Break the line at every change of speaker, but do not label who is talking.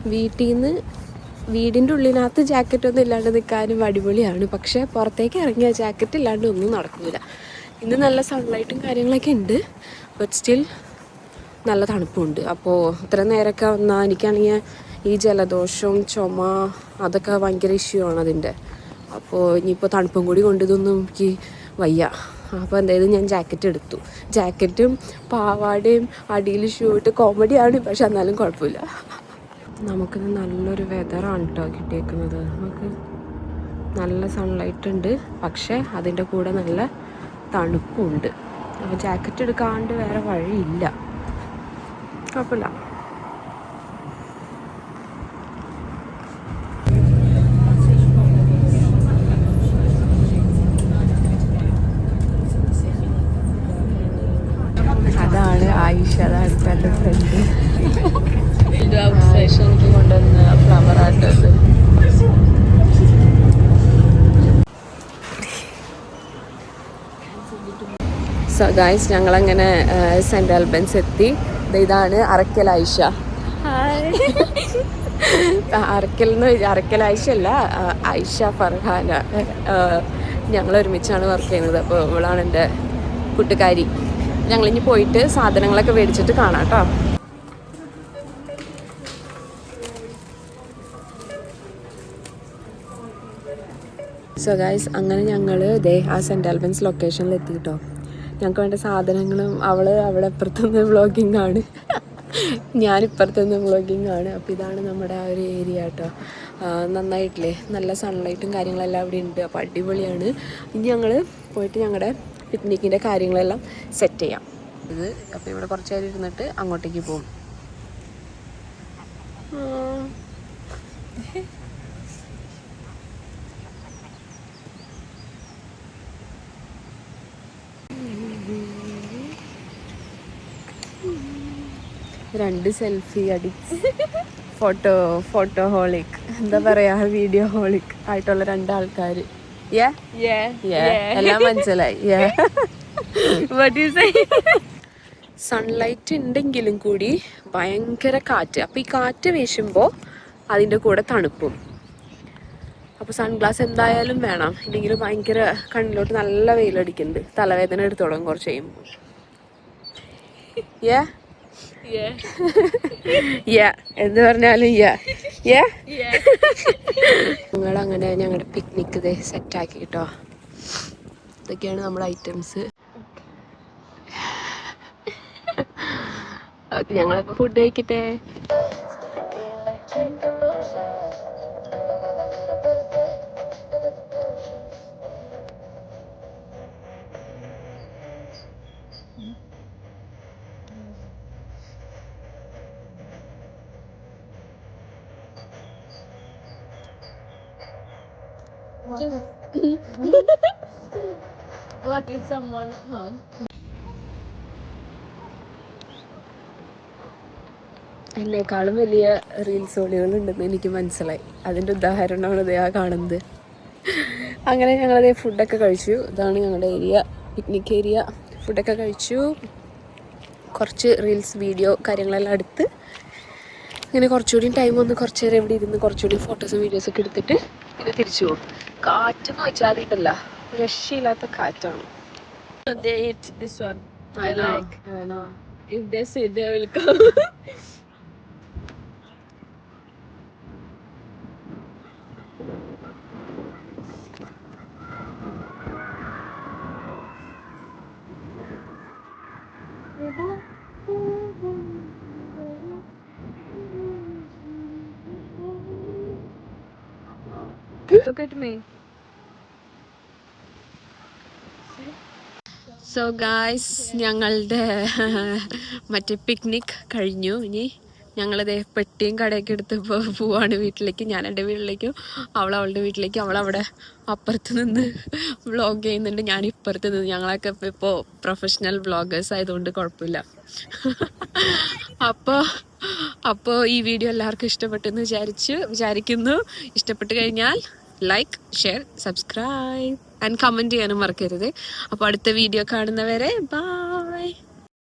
വീടിൻ്റെ ഉള്ളിനകത്ത് ജാക്കറ്റൊന്നും ഇല്ലാണ്ട് നിൽക്കാനും അടിപൊളിയാണ്. പക്ഷേ പുറത്തേക്ക് ഇറങ്ങിയ ജാക്കറ്റ് ഇല്ലാണ്ട് ഒന്നും നടക്കില്ല. ഇന്ന് നല്ല സൺലൈറ്റും കാര്യങ്ങളൊക്കെ ഉണ്ട്, ബട്ട് സ്റ്റിൽ നല്ല തണുപ്പുണ്ട്. അപ്പോൾ ഇത്ര നേരമൊക്കെ വന്നാൽ എനിക്കാണെങ്കിൽ ഈ ജലദോഷവും ചുമ അതൊക്കെ ഭയങ്കര ഇഷ്യൂ ആണ് അതിൻ്റെ. അപ്പോൾ ഇനിയിപ്പോൾ തണുപ്പും കൂടി കൊണ്ട് ഇതൊന്നും എനിക്ക് വയ്യ. അപ്പോൾ എന്തായാലും ഞാൻ ജാക്കറ്റ് എടുത്തു. ജാക്കറ്റും പാവാടയും അടിയിൽ ഷൂ ഇട്ട് കോമഡിയാണ്, പക്ഷെ എന്നാലും കുഴപ്പമില്ല. നമുക്കിത് നല്ലൊരു വെതറാണ് കേട്ടോ കിട്ടിയേക്കുന്നത്. നമുക്ക് നല്ല സൺലൈറ്റ് ഉണ്ട്, പക്ഷേ അതിൻ്റെ കൂടെ നല്ല തണുപ്പുണ്ട്. അപ്പോൾ ജാക്കറ്റ് എടുക്കാണ്ട് വേറെ വഴിയില്ല. കുഴപ്പമില്ല. അതാണ് ആയിഷ, അതാണ് എൻ്റെ ഫ്രണ്ട്. എനിക്ക് കൊണ്ടുവന്ന ഫ്ലവർ ആട്ടത്. സോ ഗൈസ്, ഞങ്ങളങ്ങനെ സെൻറ്റ് ആൽബൻസ് എത്തി. ഇതാണ് അറക്കൽ ആയിഷ. അറക്കൽ ആയിഷ അല്ല, ആയിഷ ഫർഹാന. ഞങ്ങൾ ഒരുമിച്ചാണ് വർക്ക് ചെയ്യുന്നത്. അപ്പോൾ ഇവളാണ് എൻ്റെ കൂട്ടുകാരി. ഞങ്ങളിനി പോയിട്ട് സാധനങ്ങളൊക്കെ മേടിച്ചിട്ട് കാണാം കേട്ടോ. സോ ഗൈസ്, അങ്ങനെ ഞങ്ങൾ ആ സെൻറ്റ് ആൽബൻസ് ലൊക്കേഷനിൽ എത്തി കേട്ടോ. ഞങ്ങൾക്ക് വേണ്ട സാധനങ്ങളും അവിടെ അപ്പുറത്തുനിന്ന് വ്ളോഗിങ് ആണ്, ഞാനിപ്പുറത്തുനിന്ന് വ്ളോഗിങ് ആണ്. അപ്പോൾ ഇതാണ് നമ്മുടെ ആ ഒരു ഏരിയ കേട്ടോ. നന്നായിട്ടില്ലേ, നല്ല സൺലൈറ്റും കാര്യങ്ങളെല്ലാം അവിടെ ഉണ്ട്. അപ്പോൾ അടിപൊളിയാണ്. ഇനി ഞങ്ങൾ പോയിട്ട് ഞങ്ങളുടെ പിക്നിക്കിൻ്റെ കാര്യങ്ങളെല്ലാം സെറ്റ് ചെയ്യാം. അപ്പോൾ ഇവിടെ കുറച്ച് നേരം ഇരുന്നിട്ട് അങ്ങോട്ടേക്ക് പോകും. രണ്ട് സെൽഫി അഡിക്സ്, ഫോട്ടോ ഹോളിക്, എന്താ പറയാ, വീഡിയോ ഹോളിക് ആയിട്ടുള്ള രണ്ടാൾക്കാർ. എല്ലാം മനസ്സിലായി. സൺലൈറ്റ് ഉണ്ടെങ്കിലും കൂടി ഭയങ്കര കാറ്റ്. അപ്പോൾ ഈ കാറ്റ് വീശുമ്പോൾ അതിൻ്റെ കൂടെ തണുപ്പും. അപ്പോൾ സൺഗ്ലാസ് എന്തായാലും വേണം, ഇല്ലെങ്കിൽ ഭയങ്കര കണ്ണിലോട്ട് നല്ല വെയിലടിക്കുന്നുണ്ട്. തലവേദന എടുത്തോളും കുറച്ച് കഴിയുമ്പോൾ. എന്ത് പറഞ്ഞാലും ഞങ്ങളങ്ങനെ ഞങ്ങളുടെ പിക്നിക്ക് ഇതേ സെറ്റാക്കി കേട്ടോ. ഇതൊക്കെയാണ് നമ്മുടെ ഐറ്റംസ്. ഞങ്ങളിപ്പോൾ ഫുഡ് കഴിക്കട്ടെ. What is someone? എന്നെക്കാളും വലിയ റീൽസ് ഓളികളുണ്ടെന്ന് എനിക്ക് മനസ്സിലായി. അതിൻ്റെ ഉദാഹരണമാണ് ഇതേ കാണുന്നത്. അങ്ങനെ ഞങ്ങളതേ ഫുഡൊക്കെ കഴിച്ചു. ഇതാണ് ഞങ്ങളുടെ ഏരിയ, പിക്നിക് ഏരിയ. ഫുഡൊക്കെ കഴിച്ചു, കുറച്ച് റീൽസ് വീഡിയോ കാര്യങ്ങളെല്ലാം എടുത്ത് ഇങ്ങനെ കുറച്ചുകൂടി ടൈം വന്ന് കുറച്ച് നേരം ഇവിടെ ഇരുന്ന് കുറച്ചുകൂടി ഫോട്ടോസും വീഡിയോസൊക്കെ എടുത്തിട്ട് പിന്നെ തിരിച്ചു പോകും. കാറ്റെന്ന് വെച്ചാൽ ഇതല്ല, രക്ഷയില്ലാത്ത കാറ്റാണ്. Look at me. So guys, ഞങ്ങളുടെ മറ്റേ പിക്നിക് കഴിഞ്ഞു. ഇനി ഞങ്ങളതേ പെട്ടിയും കടയൊക്കെ എടുത്ത് പോവാണ് വീട്ടിലേക്ക്. ഞാൻ എൻ്റെ വീട്ടിലേക്കും അവൾ അവളുടെ വീട്ടിലേക്കും. അവളവിടെ അപ്പുറത്ത് നിന്ന് വ്ളോഗ് ചെയ്യുന്നുണ്ട്, ഞാൻ ഇപ്പുറത്ത് നിന്ന്. ഞങ്ങളൊക്കെ ഇപ്പോൾ പ്രൊഫഷണൽ വ്ളോഗേഴ്സ് ആയതുകൊണ്ട് കുഴപ്പമില്ല. അപ്പോൾ ഈ വീഡിയോ എല്ലാവർക്കും ഇഷ്ടപ്പെട്ടെന്ന് വിചാരിക്കുന്നു. ഇഷ്ടപ്പെട്ട് കഴിഞ്ഞാൽ like, share, subscribe and comment ചെയ്യാനും മറക്കരുത്. അപ്പോൾ അടുത്ത വീഡിയോ കാണുന്നവരെ ബൈ.